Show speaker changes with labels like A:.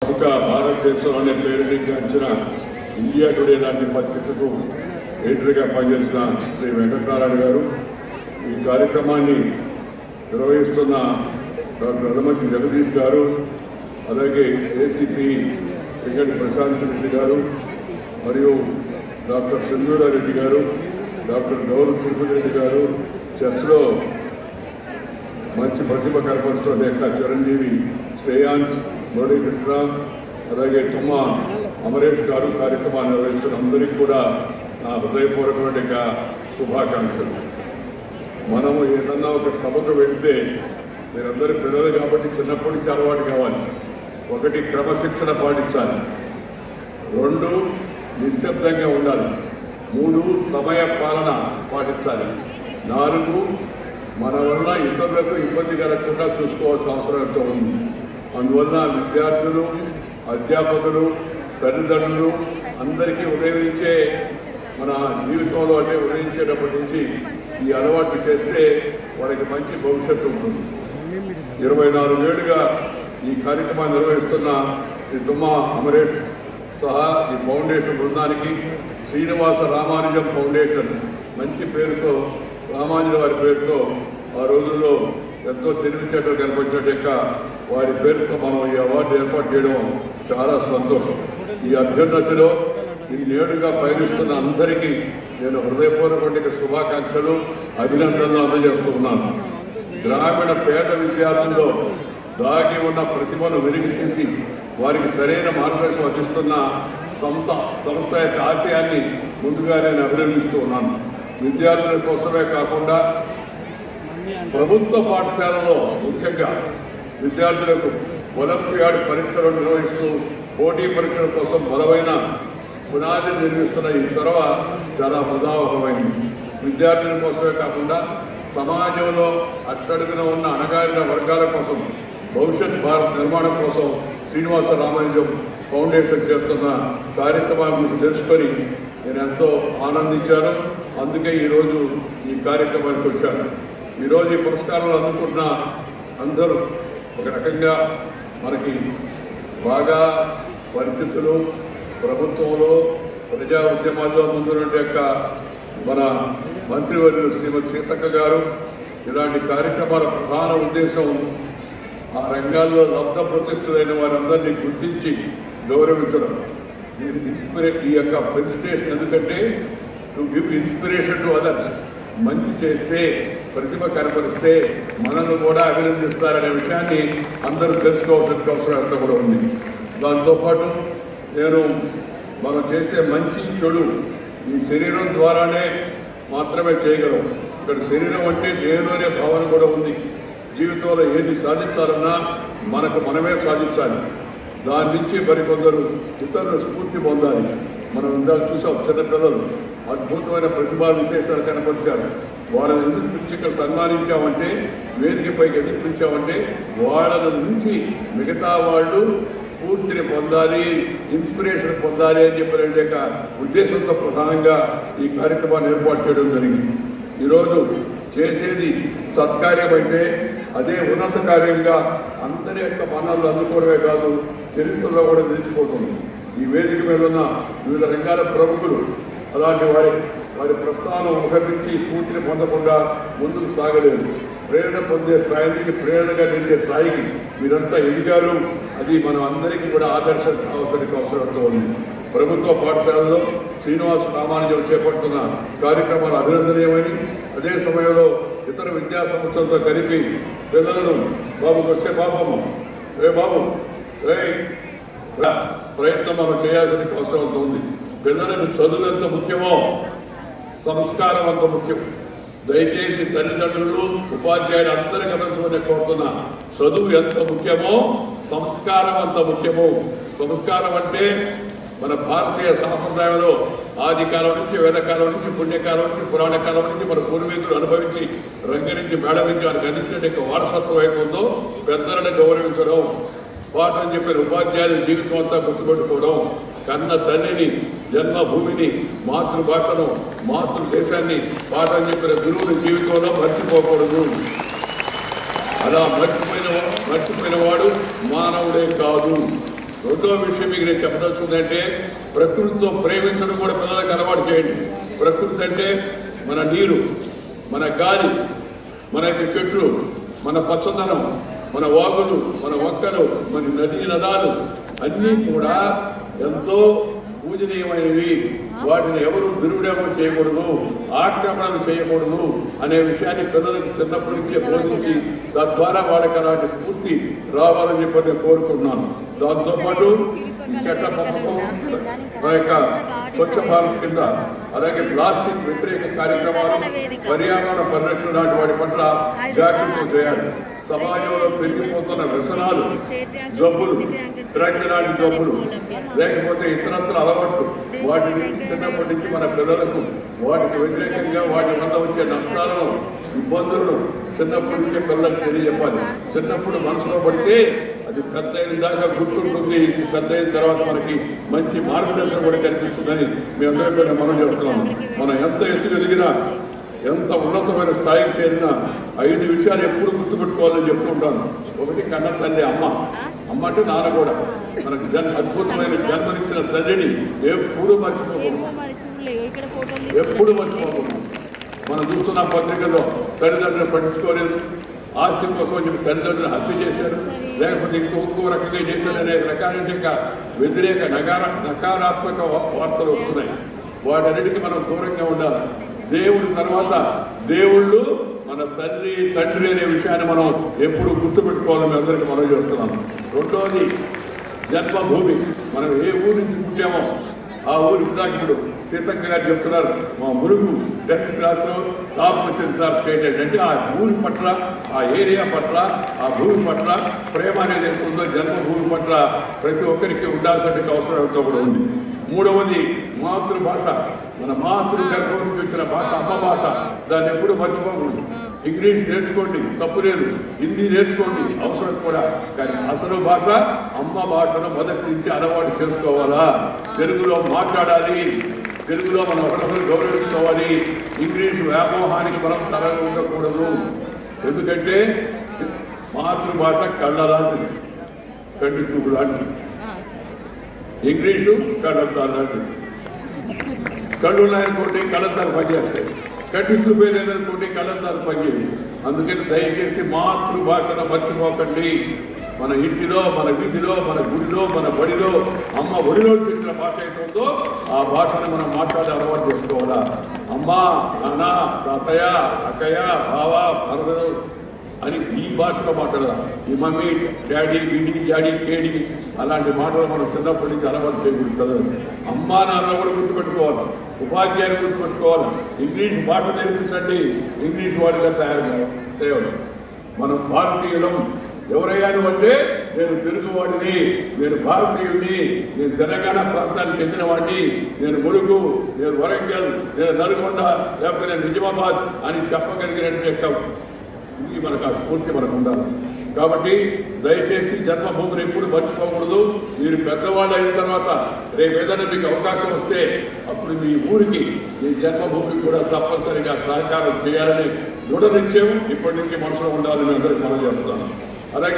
A: భారతదేశంలోనే పేరుగాంచిన India today లాంటి పత్రికకు ఎడిటర్గా పనిచేసిన శ్రీ వెంకటనారాయణ గారు, ఈ కార్యక్రమాన్ని నిర్వహిస్తున్న డాక్టర్ అదమంచి జగదీష్ గారు, అలాగే ఏసీపీ వెంకట ప్రశాంత్ రెడ్డి గారు, మరియు డాక్టర్ చంద్రూరారెడ్డి గారు, డాక్టర్ గౌరవ్ తిరుపతి రెడ్డి గారు, చెస్లో మంచి ప్రతిభ కనపరుస్తున్న చిరంజీవి శ్రేయాంశ్ మురళీకృష్ణ, అలాగే తుమ్మ అమరేష్ గారు కార్యక్రమాన్ని నిర్వహిస్తున్న అందరికీ కూడా నా హృదయపూర్వకమైన శుభాకాంక్షలు. మనము ఏదన్నా ఒక సభకు వెళ్తే మీరందరూ పిల్లలు కాబట్టి చిన్నప్పటి నుంచి అలవాటు కావాలి. ఒకటి, క్రమశిక్షణ పాటించాలి. 2, నిశ్శబ్దంగా ఉండాలి. 3, సమయ పాలన పాటించాలి. 4, మన వల్ల ఇతరులకు ఇబ్బంది కలగకుండా చూసుకోవాల్సిన అవసరం ఎంతో ఉంది. అందువల్ల విద్యార్థులు, అధ్యాపకులు, తల్లిదండ్రులు అందరికీ ఉదయించే మన జీవితంలో అంటే ఉదయించేటప్పటి నుంచి ఈ అలవాటు చేస్తే వాళ్ళకి మంచి భవిష్యత్తు ఉంటుంది. 24 ఏళ్లుగా ఈ కార్యక్రమాన్ని నిర్వహిస్తున్న శ్రీ తుమ్మ అమరేష్ సహా ఈ ఫౌండేషన్ బృందానికి, శ్రీనివాస రామానుజం ఫౌండేషన్ మంచి పేరుతో, రామానుజుల వారి పేరుతో ఆ రోజుల్లో ఎంతో తెలివితేటలు కనిపించేట వారి పేరుతో మనం ఈ అవార్డు ఏర్పాటు చేయడం చాలా సంతోషం. ఈ అభ్యున్నతిలో ఈ నేడుగా పయనిస్తున్న అందరికీ నేను హృదయపూర్వక శుభాకాంక్షలు, అభినందనలు అందజేస్తూ ఉన్నాను. గ్రామీణ పేద విద్యార్థుల్లో దాగి ఉన్న ప్రతిభను వెలికి తీసి వారికి సరైన మార్గదర్శనం అందిస్తున్న సంస్థ యొక్క ఆశయాన్ని ముందుగా నేను అభినందిస్తూ ఉన్నాను. విద్యార్థుల కోసమే కాకుండా ప్రభుత్వ పాఠశాలలో ముఖ్యంగా విద్యార్థులకు ఒలింపియాడ్ పరీక్షలు నిర్వహిస్తూ పోటీ పరీక్షల కోసం బలమైన పునాది నిర్మిస్తున్న ఈ చొరవ చాలా ముదావహమైంది. విద్యార్థుల కోసమే కాకుండా సమాజంలో అట్టడుగున ఉన్న అణగారిన వర్గాల కోసం, భవిష్యత్ భారత్ నిర్మాణం కోసం శ్రీనివాస రామానుజం ఫౌండేషన్ చేస్తున్న కార్యక్రమాల గురించి తెలుసుకొని నేను ఎంతో ఆనందించాను. అందుకే ఈరోజు ఈ కార్యక్రమానికి వచ్చాను. ఈరోజు ఈ పురస్కారాలు అందుకున్న అందరూ ఒక రకంగా మనకి బాగా పరిస్థితులు, ప్రభుత్వంలో ప్రజా ఉద్యమాల్లో ముందున్నట్టు యొక్క మన మంత్రివర్యులు శ్రీమతి సీతక్క గారు ఇలాంటి కార్యక్రమాల ప్రధాన ఉద్దేశం ఆ రంగాల్లో లబ్ధ ప్రతిష్ఠులైన వారందరినీ గుర్తించి గౌరవించడం. ఈ యొక్క ఫెలిసిటేషన్ ఎందుకంటే to give inspiration to others. మంచి చేస్తే, ప్రతిభ కనపరిస్తే మనల్ని కూడా అభినందిస్తారనే విషయాన్ని అందరూ తెలుసుకోవాల్సిన అవసరం ఎంత కూడా ఉంది. దాంతోపాటు నేను మనం చేసే మంచి చెడు ఈ శరీరం ద్వారానే మాత్రమే చేయగలం. ఇక్కడ శరీరం అంటే నేను అనే భావన కూడా ఉంది. జీవితంలో ఏది సాధించాలన్నా మనకు మనమే సాధించాలి. దాని నుంచి మరికొందరు ఇతరుల స్ఫూర్తి పొందాలి. మనం ఇందాక చూసాం, చిన్నపిల్లలు అద్భుతమైన ప్రతిభా విశేషాలు కనపరిచారు. వాళ్ళని ఎందుకు పిలిచి ఇక్కడ సన్మానించామంటే, వేదికపైకి ఎందుకు పిలిచామంటే వాళ్ళ నుంచి మిగతా వాళ్ళు స్ఫూర్తిని పొందాలి, ఇన్స్పిరేషన్ పొందాలి అని చెప్పిన ఉద్దేశంతో ప్రధానంగా ఈ కార్యక్రమాన్ని ఏర్పాటు చేయడం జరిగింది. ఈరోజు చేసేది సత్కార్యం అయితే అదే ఉన్నత కార్యంగా అందరి యొక్క మన్ననలు అందుకోవడమే కాదు, చరిత్రలో కూడా నిలిచిపోతుంది. ఈ వేదిక మీద ఉన్న వివిధ రంగాల ప్రముఖులు అలాంటి వారి ప్రస్థానం ముఖరించి స్ఫూర్తిని పొందకుండా ముందుకు సాగలేదు. ప్రేరణ పొందే స్థాయి నుంచి ప్రేరణగా నిలిచే స్థాయికి మీరంతా ఎదిగారు. అది మనం అందరికీ కూడా ఆదర్శం కావాల్సిన అవసరంతో ఉంది. ప్రభుత్వ పాఠశాలలో శ్రీనివాస రామానుజం చేపడుతున్న కార్యక్రమాలు అభినందనీయమని, అదే సమయంలో ఇతర విద్యా సంస్థలతో కలిపి పిల్లలను బాబుకు వస్తే బాబమ్మ రే బాబు ప్రయత్నం మనం చేయాల్సిన అవసరం ఉంది. పిల్లలకు చదువు ఎంత ముఖ్యమో సంస్కారం అంత ముఖ్యం. దయచేసి తల్లిదండ్రులు, ఉపాధ్యాయులు అందరూ గమనించమని కోరుతున్నా. చదువు ఎంత ముఖ్యమో సంస్కారం అంత ముఖ్యమో. సంస్కారం అంటే మన భారతీయ సాంప్రదాయంలో ఆది కాలం నుంచి, వేదకాలం నుంచి, పుణ్యకాలం నుంచి, పురాణ కాలం నుంచి మన పూర్వీకులు అనుభవించి రంగరించి మేళవించి వారికి అందించే వారసత్వం అయిపోతుందో పెద్దలను గౌరవించడం, పాఠం చెప్పిన ఉపాధ్యాయుల జీవితం అంతా గుర్తుపెట్టుకోవడం, కన్న తల్లిని, జన్మభూమిని, మాతృభాషను, మాతృదేశాన్ని పాఠం చెప్పిన గురువుని జీవితంలో మర్చిపోకూడదు. అలా మర్చిపోయిన వాడు మానవుడే కాదు. రెండో విషయం మీకు నేను చెప్పదలుచుకుందంటే ప్రకృతితో ప్రేమించడం కూడా పిల్లలకు అలవాటు చేయండి. ప్రకృతి అంటే మన నీరు, మన గాలి, మన యొక్క చెట్లు, మన పచ్చదనం, మన వాగులు, మన మొక్కలు, మన నదీ నదాలు అన్నీ కూడా ఎంతో పూజనీయమైనవి. వాటిని ఎవరు దుర్వినియోగం చేయకూడదు, ఆక్రమణలు చేయకూడదు అనే విషయాన్ని పిల్లలకు చిన్నప్పటి నుంచే బోధించి తద్వారా వాళ్ళకి అలాంటి స్ఫూర్తి రావాలని చెప్పి నేను కోరుకుంటున్నాను. దాంతోపాటు ఈ చెట్ల పెంపకం, మన యొక్క స్వచ్ఛ భారత్ కింద, అలాగే ప్లాస్టిక్ వ్యతిరేక కార్యక్రమాలు, పర్యావరణ పరిరక్షణ లాంటి వాటి పట్ల జాగ్రత్తలు చేయాలి. సమాజంలో పెరిగిపోతున్న వ్యసనాలు, జబ్బులు, డ్రగ్ లాంటి జబ్బులు, లేకపోతే ఇతరత్ర అలవాట్లు, వాటి నుంచి చిన్నప్పటి నుంచి మన పిల్లలకు వాటికి వ్యతిరేకంగా వాటి వల్ల వచ్చే నష్టాలను, ఇబ్బందులను చిన్నప్పటి నుంచే పిల్లలకు తెలియజెప్పాలి. చిన్నప్పుడు మనసులో పడితే అది పెద్ద అయిన దాకా గుర్తుంటుంది. పెద్ద అయిన తర్వాత మనకి మంచి మార్గదర్శనం కూడా కనిపిస్తుందని మేమందరం కూడా మనం చెప్తున్నాము. మనం ఎంత ఎత్తు ఎదిగినా, ఎంత ఉన్నతమైన స్థాయికి చేరినా 5 విషయాలు ఎప్పుడు గుర్తుపెట్టుకోవాలని చెప్తుంటాను. ఒకటి కన్న తల్లి, అమ్మ. అమ్మ అంటే నాన్న కూడా. మనకు అద్భుతమైన జన్మనిచ్చిన తల్లిని ఎప్పుడు మర్చిపోకూడదు, ఎప్పుడు మర్చిపోకూడదు. మనం చూస్తున్న పత్రికల్లో తల్లిదండ్రులు పట్టించుకోలేదు, ఆస్తి కోసం చెప్పి తల్లిదండ్రులు హత్య చేశారు, లేకపోతే ఇంకో రకంగా చేశారు అనే రకాల ఇంకా వ్యతిరేక నకారాత్మక వార్తలు వస్తున్నాయి. వాటన్నిటికీ మనం దూరంగా ఉండాలి. దేవుడి తర్వాత దేవుళ్ళు మన తల్లి తండ్రి అనే విషయాన్ని మనం ఎప్పుడు గుర్తుపెట్టుకోవాలని అందరికీ మనం చెప్తున్నాం. రెండోది జన్మభూమి. మనం ఏ ఊరి నుంచి పుట్టామో ఆ ఊరి ఇప్పుడు సీతక్క గారు చెప్తున్నారు, మా మురుగు 10th క్లాస్లో టాప్ వచ్చింది సార్ స్టేట్ అంటే ఆ ఊరి పట్ల, ఆ ఏరియా పట్ల, ఆ భూమి పట్ల ప్రేమ అనేది ఎంత ఉందో జన్మభూమి పట్ల ప్రతి ఒక్కరికి ఉండాల్సిన అవసరం ఎంతో కూడా ఉంది. మూడవది మాతృభాష. మన మాతృ గర్భం నుంచి వచ్చిన భాష అమ్మ భాష, దాన్ని ఎప్పుడు మర్చిపోకూడదు. ఇంగ్లీష్ నేర్చుకోండి, తప్పు లేదు. హిందీ నేర్చుకోండి, అవసరం కూడా. కానీ అసలు భాష అమ్మ భాషను మొదటి నుంచి అలవాటు చేసుకోవాలా. తెలుగులో మాట్లాడాలి, తెలుగులో మనం ఒకరిని గౌరవించుకోవాలి. ఇంగ్లీష్ వ్యామోహానికి మనం తరలి ఉండకూడదు. ఎందుకంటే మాతృభాష కళ్ళ లాంటిది, కంటి చూపు లాంటిది. ఇంగ్లీషు కళ్ళద్దాలు లాంటిది. కళ్ళు ఉన్నాయనుకోండి కళ్ళద్దాలు పనిచేస్తాయి, కంటి చూపు లేదనుకోండి కళ్ళద్దాలు పనిచేయదు. అందుకని దయచేసి మాతృభాషను మర్చిపోకండి. మన ఇంటిలో, మన వీధిలో, మన గుడిలో, మన బడిలో అమ్మ ఒడిలో చెప్పిన భాష ఏంటో ఆ భాషను మనం మాట్లాడే అలవాటు చేసుకోవాలా. అమ్మ, నాన్న, తాతయ్య, అక్కయ్య, బావ, మరదలు అని ఈ భాషలో మాట్లాడదాం. ఈ మమ్మీ, డాడీ, విడి, డాడీ, కేడి అలాంటి మాటలు మనం చిన్నప్పటి నుంచి అలవాటు చేయకూడదు. అమ్మా నాన్న కూడా గుర్తుపెట్టుకోవాలి, ఉపాధ్యాయులు గుర్తుపెట్టుకోవాలి. ఇంగ్లీష్ భాష నేర్పించండి, ఇంగ్లీష్ వాడిగా తయారు చేయాలి. మనం భారతీయులం. ఎవరయ్యాను అంటే నేను తెలుగువాడిని, నేను భారతీయుడిని, నేను తెలంగాణ ప్రాంతానికి చెందిన వాడిని, నేను మురుగు, నేను వరంగల్, నేను నల్గొండ, లేకపోతే నేను నిజామాబాద్ అని చెప్పగలిగినట్టు ఇది మనకు ఆ స్ఫూర్తి మనకు ఉండాలి. కాబట్టి దయచేసి జన్మభూమిని ఎప్పుడు మర్చిపోకూడదు. మీరు పెద్దవాళ్ళు అయిన తర్వాత రేపు ఏదైనా మీకు అవకాశం వస్తే అప్పుడు మీ ఊరికి, మీ జన్మభూమికి కూడా తప్పనిసరిగా సహకారం చేయాలని దృఢ నిశ్చయం ఇప్పటి నుంచి మనసులో ఉండాలని అందరికీ మనం చెప్తాను. అలాగే